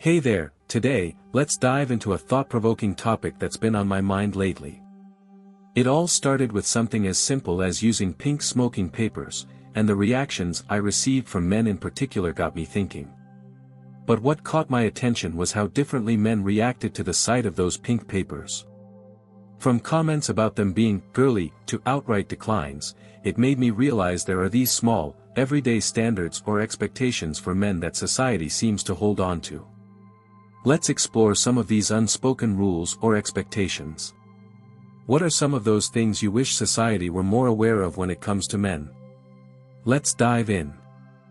Hey there, today, let's dive into a thought-provoking topic that's been on my mind lately. It all started with something as simple as using pink smoking papers, and the reactions I received from men in particular got me thinking. But what caught my attention was how differently men reacted to the sight of those pink papers. From comments about them being girly to outright declines, it made me realize there are these small, everyday standards or expectations for men that society seems to hold on to. Let's explore some of these unspoken rules or expectations. What are some of those things you wish society were more aware of when it comes to men? Let's dive in.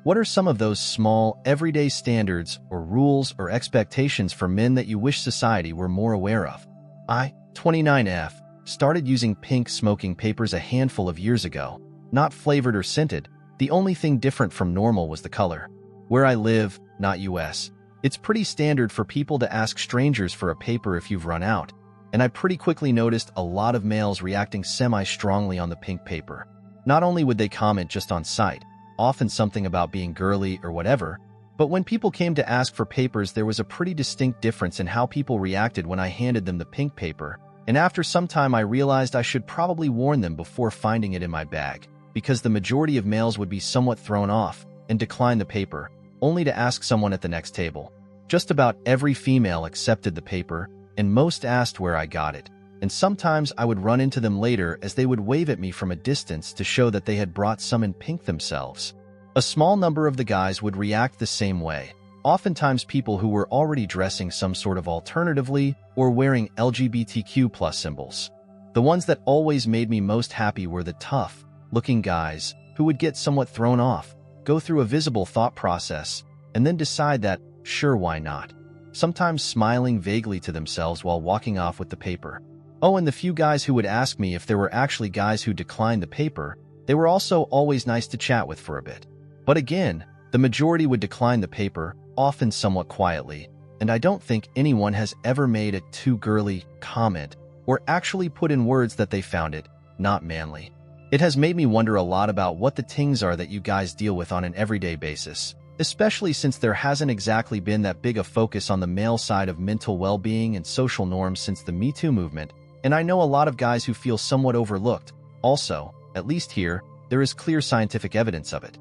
What are some of those small, everyday standards or rules or expectations for men that you wish society were more aware of? I, 29F, started using pink smoking papers a handful of years ago. Not flavored or scented, the only thing different from normal was the color. Where I live, not US, it's pretty standard for people to ask strangers for a paper if you've run out, and I pretty quickly noticed a lot of males reacting semi-strongly on the pink paper. Not only would they comment just on sight, often something about being girly or whatever, but when people came to ask for papers there was a pretty distinct difference in how people reacted when I handed them the pink paper, and after some time I realized I should probably warn them before finding it in my bag, because the majority of males would be somewhat thrown off and decline the paper, only to ask someone at the next table. Just about every female accepted the paper, and most asked where I got it, and sometimes I would run into them later as they would wave at me from a distance to show that they had brought some in pink themselves. A small number of the guys would react the same way, oftentimes people who were already dressing some sort of alternatively or wearing LGBTQ+ symbols. The ones that always made me most happy were the tough-looking guys who would get somewhat thrown off, go through a visible thought process, and then decide that, sure, why not? Sometimes smiling vaguely to themselves while walking off with the paper. Oh, and the few guys who would ask me if there were actually guys who declined the paper, they were also always nice to chat with for a bit. But again, the majority would decline the paper, often somewhat quietly, and I don't think anyone has ever made a too girly comment or actually put in words that they found it not manly. It has made me wonder a lot about what the things are that you guys deal with on an everyday basis, especially since there hasn't exactly been that big a focus on the male side of mental well-being and social norms since the Me Too movement, and I know a lot of guys who feel somewhat overlooked. Also, at least here, there is clear scientific evidence of it.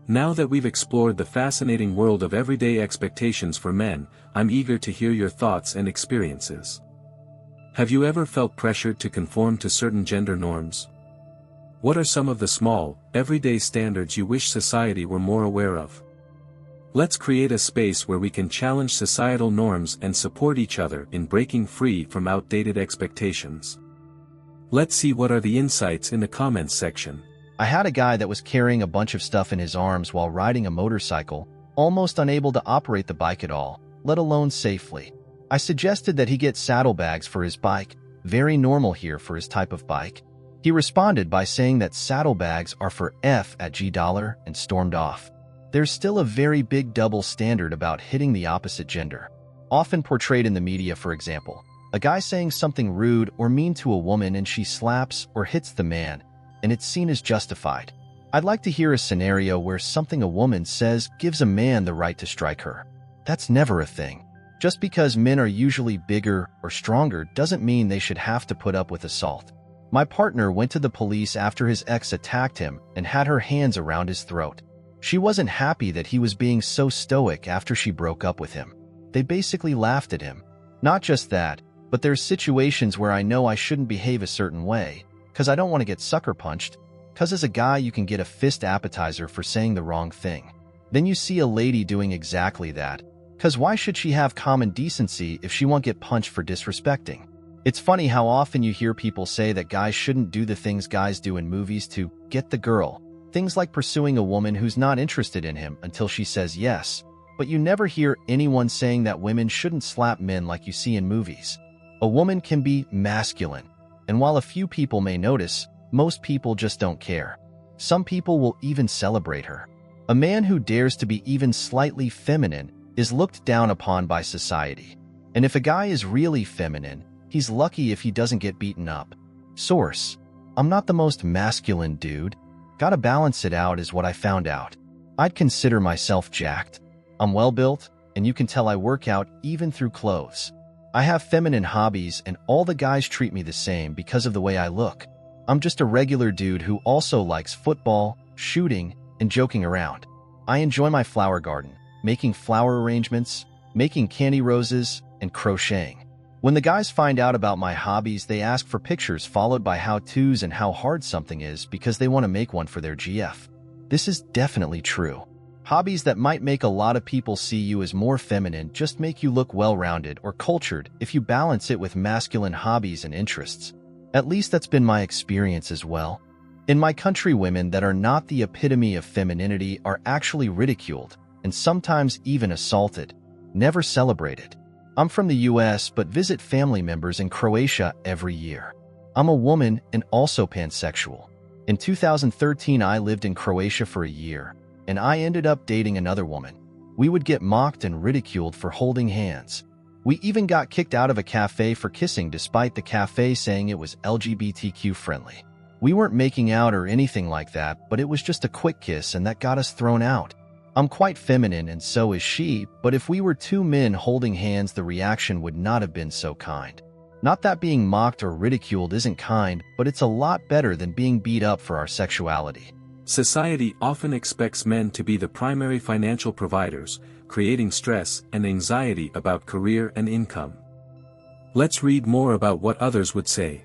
Now that we've explored the fascinating world of everyday expectations for men, I'm eager to hear your thoughts and experiences. Have you ever felt pressured to conform to certain gender norms? What are some of the small, everyday standards you wish society were more aware of? Let's create a space where we can challenge societal norms and support each other in breaking free from outdated expectations. Let's see what are the insights in the comments section. I had a guy that was carrying a bunch of stuff in his arms while riding a motorcycle, almost unable to operate the bike at all, let alone safely. I suggested that he get saddlebags for his bike, very normal here for his type of bike. He responded by saying that saddlebags are for F at G dollar and stormed off. There's still a very big double standard about hitting the opposite gender. Often portrayed in the media, for example, a guy saying something rude or mean to a woman and she slaps or hits the man, and it's seen as justified. I'd like to hear a scenario where something a woman says gives a man the right to strike her. That's never a thing. Just because men are usually bigger or stronger doesn't mean they should have to put up with assault. My partner went to the police after his ex attacked him and had her hands around his throat. She wasn't happy that he was being so stoic after she broke up with him. They basically laughed at him. Not just that, but there's situations where I know I shouldn't behave a certain way, because I don't want to get sucker punched, because as a guy you can get a fist appetizer for saying the wrong thing. Then you see a lady doing exactly that, because why should she have common decency if she won't get punched for disrespecting? It's funny how often you hear people say that guys shouldn't do the things guys do in movies to get the girl. Things like pursuing a woman who's not interested in him until she says yes. But you never hear anyone saying that women shouldn't slap men like you see in movies. A woman can be masculine, and while a few people may notice, most people just don't care. Some people will even celebrate her. A man who dares to be even slightly feminine is looked down upon by society. And if a guy is really feminine, he's lucky if he doesn't get beaten up. Source: I'm not the most masculine dude. Gotta balance it out is what I found out. I'd consider myself jacked. I'm well built, and you can tell I work out even through clothes. I have feminine hobbies, and all the guys treat me the same because of the way I look. I'm just a regular dude who also likes football, shooting, and joking around. I enjoy my flower garden, making flower arrangements, making candy roses, and crocheting. When the guys find out about my hobbies, they ask for pictures followed by how-tos and how hard something is because they want to make one for their GF. This is definitely true. Hobbies that might make a lot of people see you as more feminine just make you look well-rounded or cultured if you balance it with masculine hobbies and interests. At least that's been my experience as well. In my country, women that are not the epitome of femininity are actually ridiculed and sometimes even assaulted, never celebrated. I'm from the US but visit family members in Croatia every year. I'm a woman and also pansexual. In 2013, I lived in Croatia for a year, and I ended up dating another woman. We would get mocked and ridiculed for holding hands. We even got kicked out of a cafe for kissing despite the cafe saying it was LGBTQ friendly. We weren't making out or anything like that, but it was just a quick kiss and that got us thrown out. I'm quite feminine and so is she, but if we were two men holding hands, the reaction would not have been so kind. Not that being mocked or ridiculed isn't kind, but it's a lot better than being beat up for our sexuality. Society often expects men to be the primary financial providers, creating stress and anxiety about career and income. Let's read more about what others would say.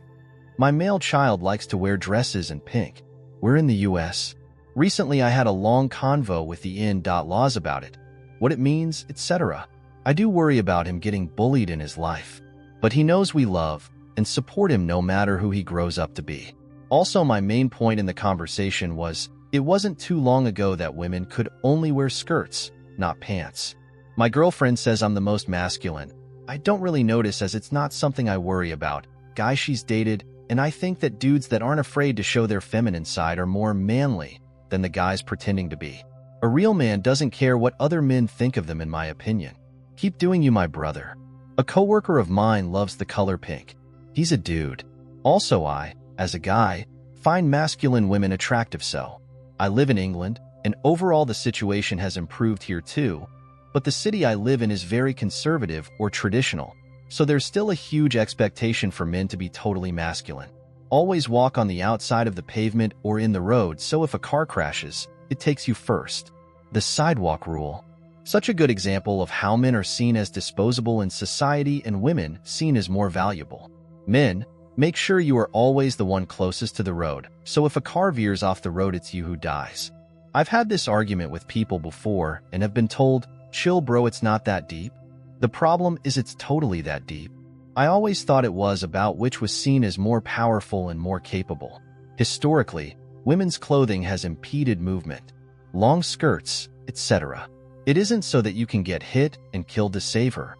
My male child likes to wear dresses and pink. We're in the US. Recently, I had a long convo with the in-laws about it, what it means, etc. I do worry about him getting bullied in his life, but he knows we love and support him no matter who he grows up to be. Also, my main point in the conversation was, it wasn't too long ago that women could only wear skirts, not pants. My girlfriend says I'm the most masculine. I don't really notice as it's not something I worry about. Guys she's dated, and I think that dudes that aren't afraid to show their feminine side are more manly than the guys pretending to be. A real man doesn't care what other men think of them, in my opinion. Keep doing you, my brother. A coworker of mine loves the color pink. He's a dude. Also, I, as a guy, find masculine women attractive, so. I live in England, and overall the situation has improved here too, but the city I live in is very conservative or traditional, so there's still a huge expectation for men to be totally masculine. Always walk on the outside of the pavement or in the road, so if a car crashes, it takes you first. The sidewalk rule. Such a good example of how men are seen as disposable in society and women seen as more valuable. Men, make sure you are always the one closest to the road, so if a car veers off the road, it's you who dies. I've had this argument with people before and have been told, chill bro, it's not that deep. The problem is it's totally that deep. I always thought it was about which was seen as more powerful and more capable. Historically, women's clothing has impeded movement. Long skirts, etc. It isn't so that you can get hit and killed to save her.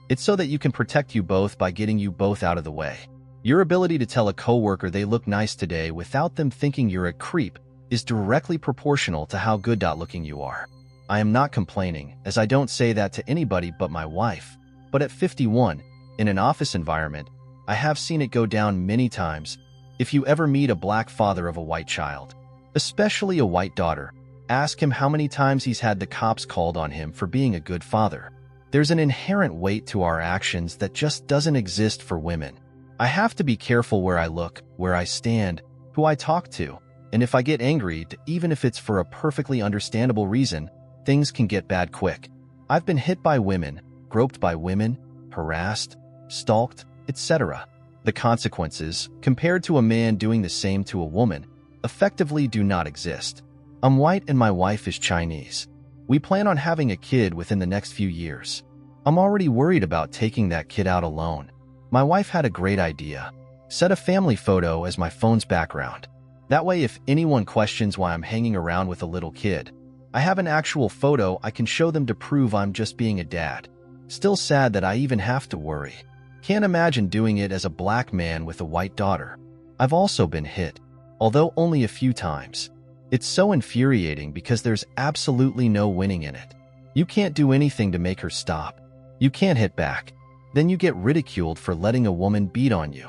It's so that you can protect you both by getting you both out of the way. Your ability to tell a coworker they look nice today without them thinking you're a creep is directly proportional to how good-looking you are. I am not complaining, as I don't say that to anybody but my wife. But at 51, in an office environment, I have seen it go down many times. If you ever meet a black father of a white child, especially a white daughter, ask him how many times he's had the cops called on him for being a good father. There's an inherent weight to our actions that just doesn't exist for women. I have to be careful where I look, where I stand, who I talk to, and if I get angry, even if it's for a perfectly understandable reason, things can get bad quick. I've been hit by women, groped by women, harassed, stalked, etc. The consequences, compared to a man doing the same to a woman, effectively do not exist. I'm white and my wife is Chinese. We plan on having a kid within the next few years. I'm already worried about taking that kid out alone. My wife had a great idea. Set a family photo as my phone's background. That way, if anyone questions why I'm hanging around with a little kid, I have an actual photo I can show them to prove I'm just being a dad. Still sad that I even have to worry. Can't imagine doing it as a black man with a white daughter. I've also been hit, although only a few times. It's so infuriating because there's absolutely no winning in it. You can't do anything to make her stop. You can't hit back. Then you get ridiculed for letting a woman beat on you.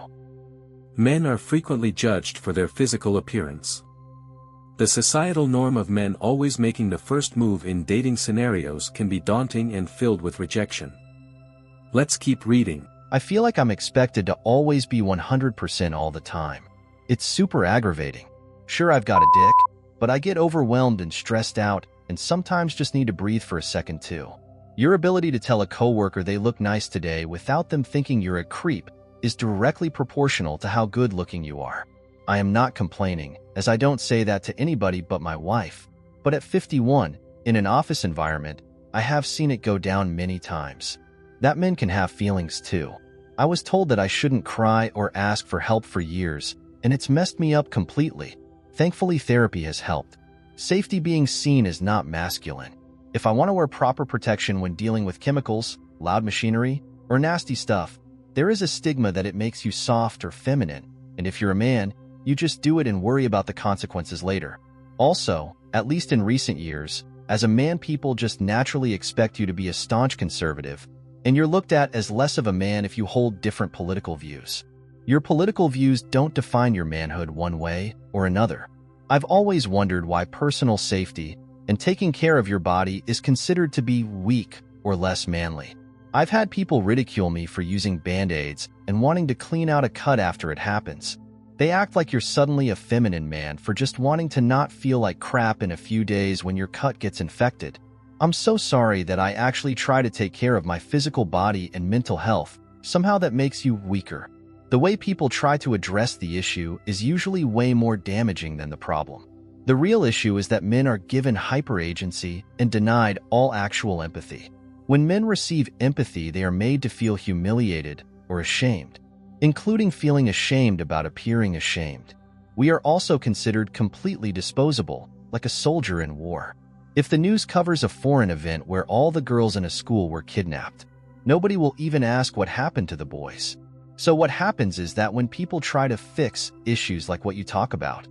Men are frequently judged for their physical appearance. The societal norm of men always making the first move in dating scenarios can be daunting and filled with rejection. Let's keep reading. I feel like I'm expected to always be 100% all the time. It's super aggravating. Sure, I've got a dick, but I get overwhelmed and stressed out and sometimes just need to breathe for a second too. Your ability to tell a coworker they look nice today without them thinking you're a creep is directly proportional to how good looking you are. I am not complaining, as I don't say that to anybody but my wife. But at 51, in an office environment, I have seen it go down many times. That men can have feelings too. I was told that I shouldn't cry or ask for help for years, and it's messed me up completely. Thankfully, therapy has helped. Safety being seen is not masculine. If I want to wear proper protection when dealing with chemicals, loud machinery, or nasty stuff, there is a stigma that it makes you soft or feminine, and if you're a man, you just do it and worry about the consequences later. Also, at least in recent years, as a man, people just naturally expect you to be a staunch conservative, and you're looked at as less of a man if you hold different political views. Your political views don't define your manhood one way or another. I've always wondered why personal safety and taking care of your body is considered to be weak or less manly. I've had people ridicule me for using Band-Aids and wanting to clean out a cut after it happens. They act like you're suddenly a feminine man for just wanting to not feel like crap in a few days when your cut gets infected. I'm so sorry that I actually try to take care of my physical body and mental health. Somehow that makes you weaker. The way people try to address the issue is usually way more damaging than the problem. The real issue is that men are given hyperagency and denied all actual empathy. When men receive empathy, they are made to feel humiliated or ashamed, including feeling ashamed about appearing ashamed. We are also considered completely disposable, like a soldier in war. If the news covers a foreign event where all the girls in a school were kidnapped, nobody will even ask what happened to the boys. So what happens is that when people try to fix issues like what you talk about,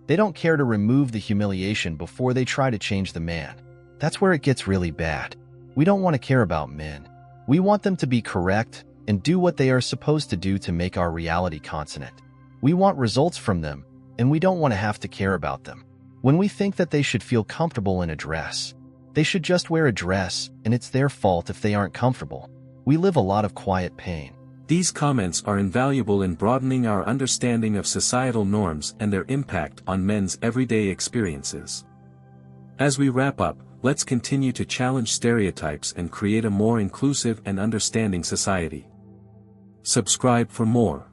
they don't care to remove the humiliation before they try to change the man. That's where it gets really bad. We don't want to care about men. We want them to be correct and do what they are supposed to do to make our reality consonant. We want results from them, and we don't want to have to care about them. When we think that they should feel comfortable in a dress, they should just wear a dress, and it's their fault if they aren't comfortable. We live a lot of quiet pain. These comments are invaluable in broadening our understanding of societal norms and their impact on men's everyday experiences. As we wrap up, let's continue to challenge stereotypes and create a more inclusive and understanding society. Subscribe for more.